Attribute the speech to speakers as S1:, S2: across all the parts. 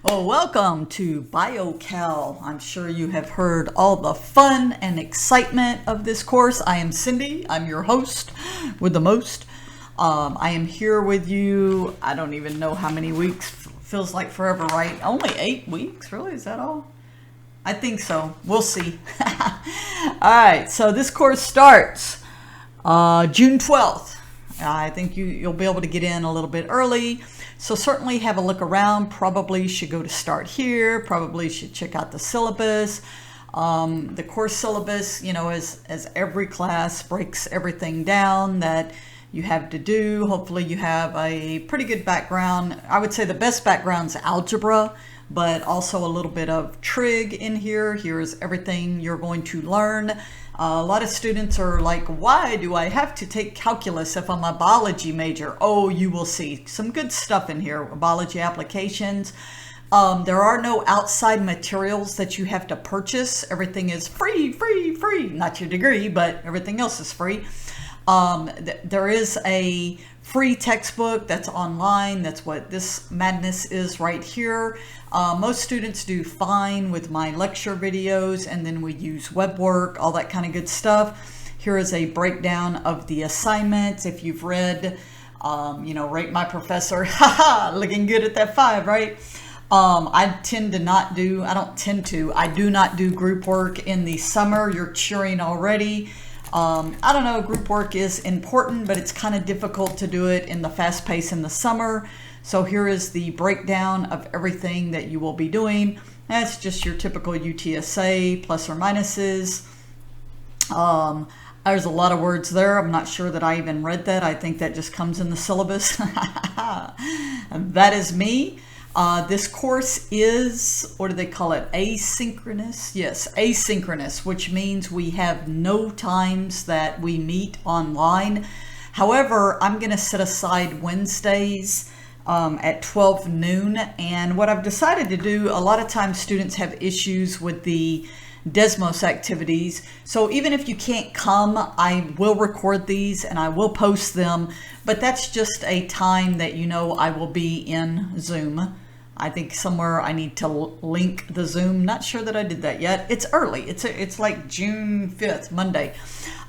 S1: Well, welcome to BioCal. I'm sure you have heard all the fun and excitement of this course. I am Cindy. I'm your host with the most. I am here with you. I don't even know how many weeks. Feels like forever, right? Only 8 weeks, really? Is that all? I think so. We'll see. All right, so this course starts June 12th. I think you'll be able to get in a little bit early. So certainly have a look around. Probably should go to start here. Probably should check out the syllabus. The course syllabus, as every class breaks everything down that you have to do. Hopefully you have a pretty good background. I would say the best background is algebra, but also a little bit of trig in here. Here's everything you're going to learn. A lot of students are like, why do I have to take calculus if I'm a biology major? Oh, you will see some good stuff in here, biology applications. There are no outside materials that you have to purchase. Everything is free. Not your degree, but everything else is free. There is a free textbook that's online. That's what this madness is right here. Most students do fine with my lecture videos, and then we use web work, all that kind of good stuff. Here is a breakdown of the assignments. If you've read, Rate My Professor, looking good at that 5, right? I do not do group work in the summer. You're cheering already. I don't know, group work is important, but it's kind of difficult to do it in the fast pace in the summer. So here is the breakdown of everything that you will be doing. That's just your typical UTSA, plus or minuses. There's a lot of words there. I'm not sure that I even read that. I think that just comes in the syllabus. That is me. This course is, what do they call it? Asynchronous? Yes, asynchronous, which means we have no times that we meet online. However, I'm going to set aside Wednesdays at 12 noon. And what I've decided to do, a lot of times students have issues with the Desmos activities. So even if you can't come, I will record these and I will post them. But that's just a time that I will be in Zoom. I think somewhere I need to link the Zoom. Not sure that I did that yet. It's early. It's like June 5th, Monday.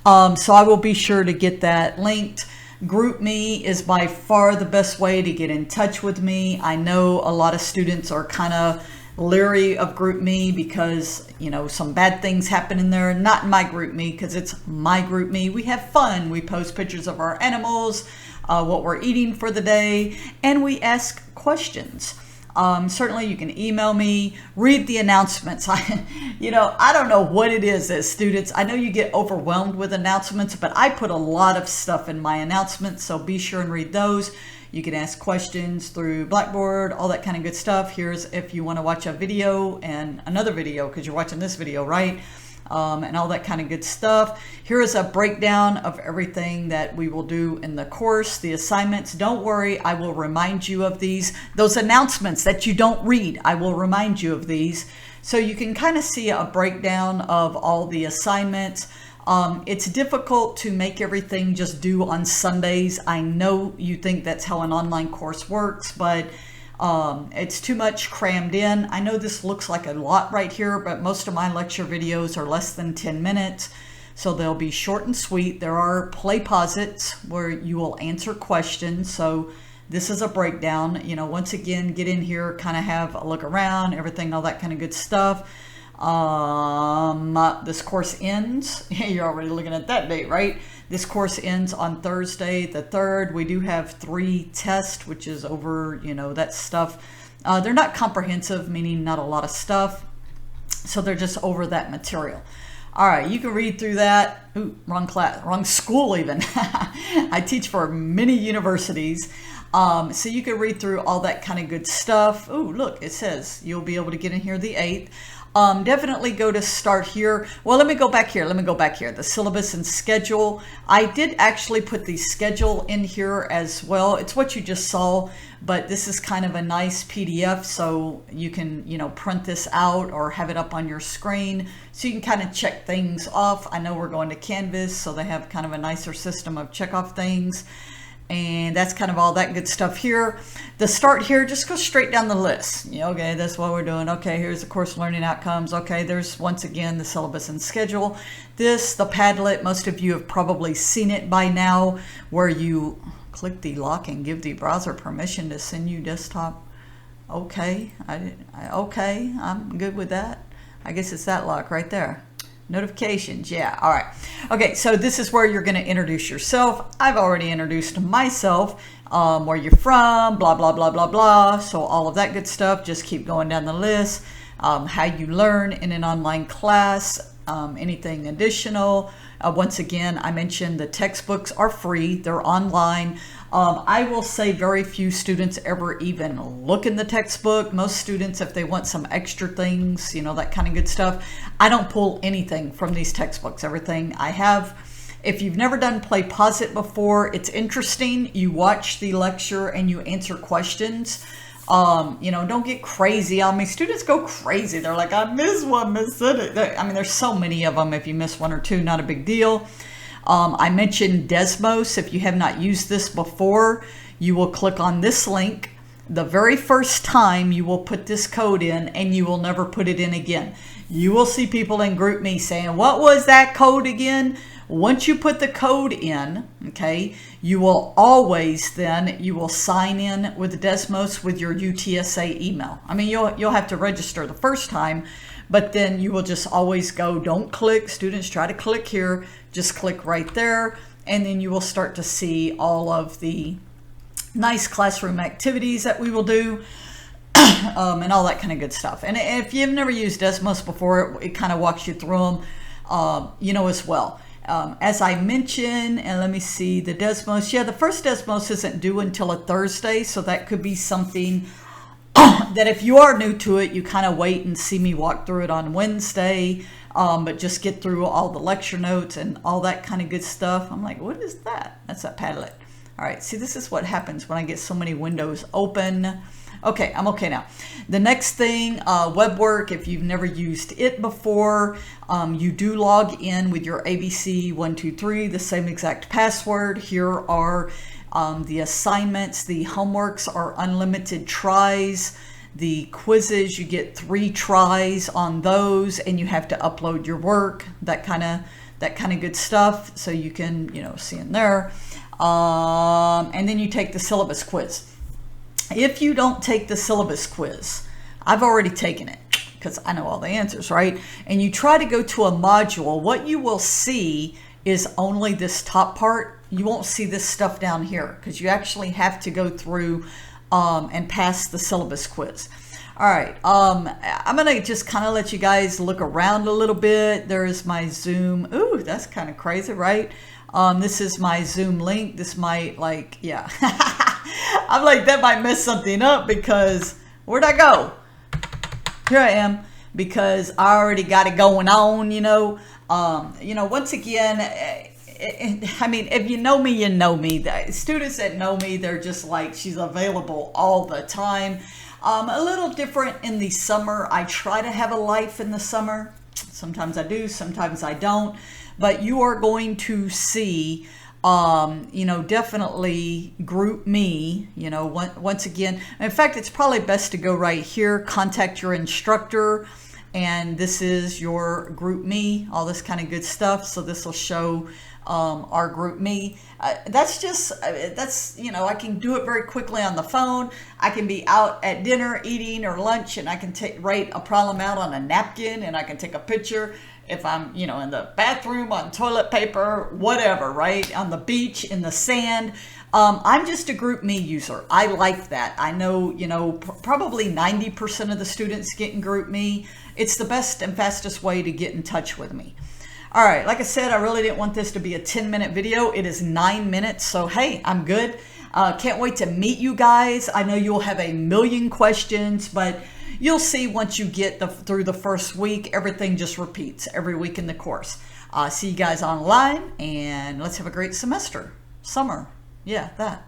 S1: So I will be sure to get that linked. GroupMe is by far the best way to get in touch with me. I know a lot of students are kind of leery of GroupMe because, some bad things happen in there. Not in my GroupMe, because it's my GroupMe. We have fun. We post pictures of our animals, what we're eating for the day, and we ask questions. Certainly you can email me, read the announcements. I don't know what it is as students. I know you get overwhelmed with announcements, but I put a lot of stuff in my announcements, so be sure and read those. You can ask questions through Blackboard, all that kind of good stuff. Here's if you want to watch a video and another video, because you're watching this video, right? And all that kind of good stuff. Here is a breakdown of everything that we will do in the course, the assignments. Don't worry, I will remind you of these. Those announcements that you don't read, I will remind you of these. So you can kind of see a breakdown of all the assignments. It's difficult to make everything just due on Sundays. I know you think that's how an online course works, but it's too much crammed in. I know this looks like a lot right here, but most of my lecture videos are less than 10 minutes. So they'll be short and sweet. There are play posits where you will answer questions. So this is a breakdown. Once again, get in here, kind of have a look around, everything, all that kind of good stuff. This course ends. You're already looking at that date, right? This course ends on Thursday the 3rd. We do have 3 tests, which is over, that stuff. They're not comprehensive, meaning not a lot of stuff. So they're just over that material. All right, you can read through that. Ooh, wrong class, wrong school even. I teach for many universities. So you can read through all that kind of good stuff. Ooh, look, it says you'll be able to get in here the 8th. Definitely go to start here. Well, let me go back here. The syllabus and schedule. I did actually put the schedule in here as well. It's what you just saw, but this is kind of a nice PDF, so you can, print this out or have it up on your screen so you can kind of check things off. I know we're going to Canvas, so they have kind of a nicer system of check off things. And that's kind of all that good stuff here. The start here, just go straight down the list. Okay, that's what we're doing. Okay, here's the course learning outcomes. Okay, there's once again the syllabus and schedule. The Padlet, most of you have probably seen it by now, where you click the lock and give the browser permission to send you desktop. Okay, okay, I'm good with that. I guess it's that lock right there. Notifications, yeah, all right. Okay, so this is where you're going to introduce yourself. I've already introduced myself, where you're from, blah, blah, blah, blah, blah. So all of that good stuff, just keep going down the list. How you learn in an online class, anything additional. Once again, I mentioned the textbooks are free, they're online. I will say very few students ever even look in the textbook. Most students, if they want some extra things, that kind of good stuff, I don't pull anything from these textbooks. Everything I have, if you've never done Play Pause It before, it's interesting. You watch the lecture and you answer questions. Don't get crazy on me. Students go crazy. They're like, I missed one, missed it. I mean, there's so many of them. If you miss one or two, not a big deal. I mentioned Desmos. If you have not used this before, you will click on this link. The very first time you will put this code in, and you will never put it in again. You will see people in GroupMe saying, what was that code again? Once you put the code in, okay, you will always then, you will sign in with Desmos with your UTSA email. I mean, you'll have to register the first time, but then you will just always go, don't click, students try to click here, just click right there, and then you will start to see all of the nice classroom activities that we will do, and all that kind of good stuff. And if you've never used Desmos before, it kind of walks you through them, as well. As I mentioned, and let me see, the Desmos, the first Desmos isn't due until a Thursday, so that could be something that if you are new to it, you kind of wait and see me walk through it on Wednesday, but just get through all the lecture notes and all that kind of good stuff. I'm like, what is that? That's that Padlet. All right, see, this is what happens when I get so many windows open. Okay, I'm okay now. The next thing, web work, if you've never used it before, you do log in with your ABC123, the same exact password. Here are the assignments. The homeworks are unlimited tries. The quizzes, you get 3 tries on those, and you have to upload your work, that kind of good stuff. So you can, see in there. And then you take the syllabus quiz. If you don't take the syllabus quiz, I've already taken it because I know all the answers, right? And you try to go to a module, what you will see is only this top part. You won't see this stuff down here because you actually have to go through and pass the syllabus quiz. All right, I'm gonna just kind of let you guys look around a little bit. There's my Zoom. Ooh, that's kind of crazy, right? This is my Zoom link. This might yeah. I'm like, that might mess something up because where'd I go? Here I am, because I already got it going on, once again, I mean, if you know me, you know me. The students that know me, they're just like, she's available all the time. A little different in the summer. I try to have a life in the summer. Sometimes I do, sometimes I don't. But you are going to see, definitely GroupMe, once again. In fact, it's probably best to go right here, contact your instructor. And this is your GroupMe, all this kind of good stuff. So this will show our GroupMe. That's I can do it very quickly on the phone. I can be out at dinner, eating or lunch, and I can write a problem out on a napkin, and I can take a picture. If I'm, in the bathroom, on toilet paper, whatever, right? On the beach, in the sand. I'm just a GroupMe user. I like that. I know, probably 90% of the students get in GroupMe. It's the best and fastest way to get in touch with me. All right, like I said, I really didn't want this to be a 10-minute video. It is 9 minutes, so hey, I'm good. Can't wait to meet you guys. I know you'll have a million questions, but you'll see once you get through the first week, everything just repeats every week in the course. See you guys online, and let's have a great semester. Summer. Yeah, that.